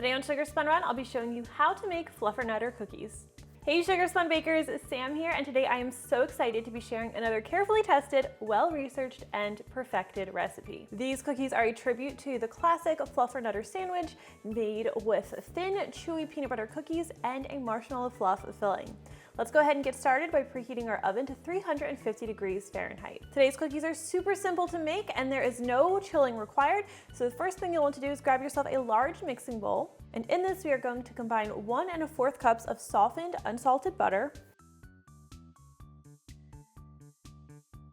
Today on Sugar Spun Run, I'll be showing you how to make Fluffernutter cookies. Hey Sugar Spun Bakers, Sam here, and today I am so excited to be sharing another carefully tested, well-researched, and perfected recipe. These cookies are a tribute to the classic Fluffernutter sandwich made with thin, chewy peanut butter cookies and a marshmallow fluff filling. Let's go ahead and get started by preheating our oven to 350 degrees Fahrenheit. Today's cookies are super simple to make and there is no chilling required. So the first thing you'll want to do is grab yourself a large mixing bowl. And in this, we are going to combine 1 1/4 cups of softened, unsalted butter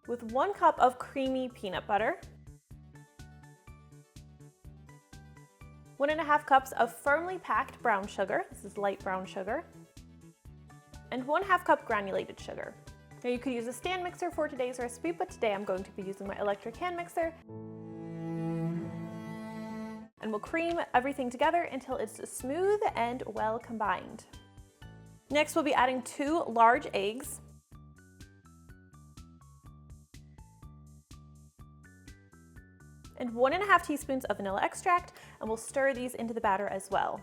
with 1 cup of creamy peanut butter, 1 1/2 cups of firmly packed brown sugar. This is light brown sugar. And 1/2 cup granulated sugar. Now you could use a stand mixer for today's recipe, but today I'm going to be using my electric hand mixer. And we'll cream everything together until it's smooth and well combined. Next, we'll be adding 2 large eggs. And 1 1/2 teaspoons of vanilla extract, and we'll stir these into the batter as well.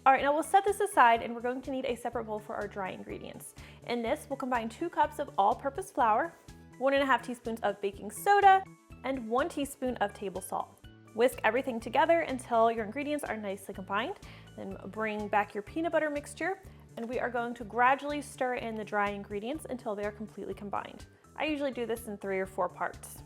All right, now we'll set this aside and we're going to need a separate bowl for our dry ingredients. In this, we'll combine 2 cups of all-purpose flour, 1 1/2 teaspoons of baking soda, and 1 teaspoon of table salt. Whisk everything together until your ingredients are nicely combined. Then bring back your peanut butter mixture, and we are going to gradually stir in the dry ingredients until they are completely combined. I usually do this in 3 or 4 parts.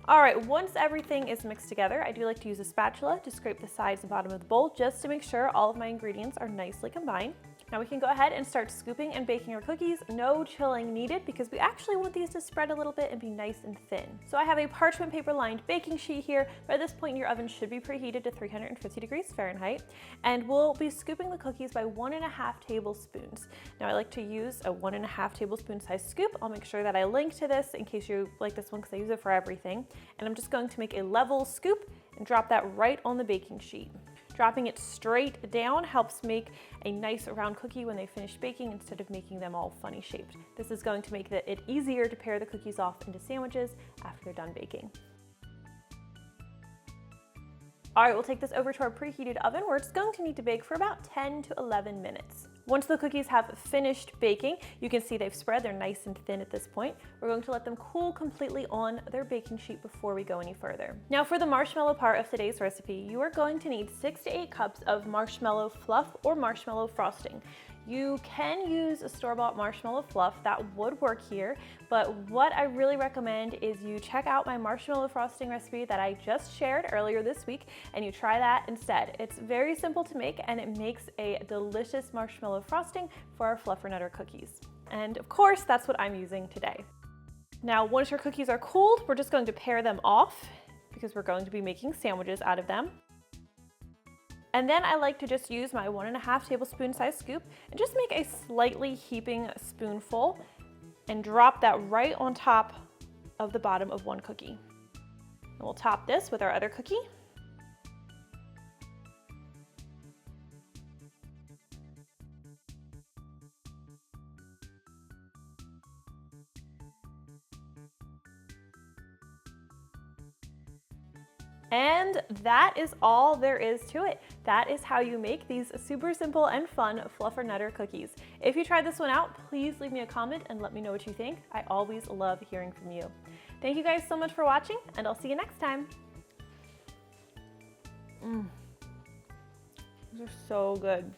All right, once everything is mixed together, I do like to use a spatula to scrape the sides and bottom of the bowl just to make sure all of my ingredients are nicely combined. Now we can go ahead and start scooping and baking our cookies. No chilling needed because we actually want these to spread a little bit and be nice and thin. So I have a parchment paper lined baking sheet here. By this point, your oven should be preheated to 350 degrees Fahrenheit. And we'll be scooping the cookies by 1 1/2 tablespoons. Now I like to use a 1 1/2 tablespoon size scoop. I'll make sure that I link to this in case you like this one because I use it for everything. And I'm just going to make a level scoop and drop that right on the baking sheet. Dropping it straight down helps make a nice round cookie when they finish baking instead of making them all funny shaped. This is going to make it easier to pair the cookies off into sandwiches after they're done baking. All right, we'll take this over to our preheated oven where it's going to need to bake for about 10 to 11 minutes. Once the cookies have finished baking, you can see they've spread, they're nice and thin at this point. We're going to let them cool completely on their baking sheet before we go any further. Now for the marshmallow part of today's recipe, you are going to need 6 to 8 cups of marshmallow fluff or marshmallow frosting. You can use a store-bought marshmallow fluff, that would work here, but what I really recommend is you check out my marshmallow frosting recipe that I just shared earlier this week and you try that instead. It's very simple to make and it makes a delicious marshmallow frosting for our Fluffernutter cookies. And of course, that's what I'm using today. Now, once your cookies are cooled, we're just going to pare them off because we're going to be making sandwiches out of them. And then I like to just use my 1 1/2 tablespoon size scoop and just make a slightly heaping spoonful and drop that right on top of the bottom of one cookie. And we'll top this with our other cookie. And that is all there is to it. That is how you make these super simple and fun Fluffernutter cookies. If you tried this one out, please leave me a comment and let me know what you think. I always love hearing from you. Thank you guys so much for watching, and I'll see you next time. These are so good.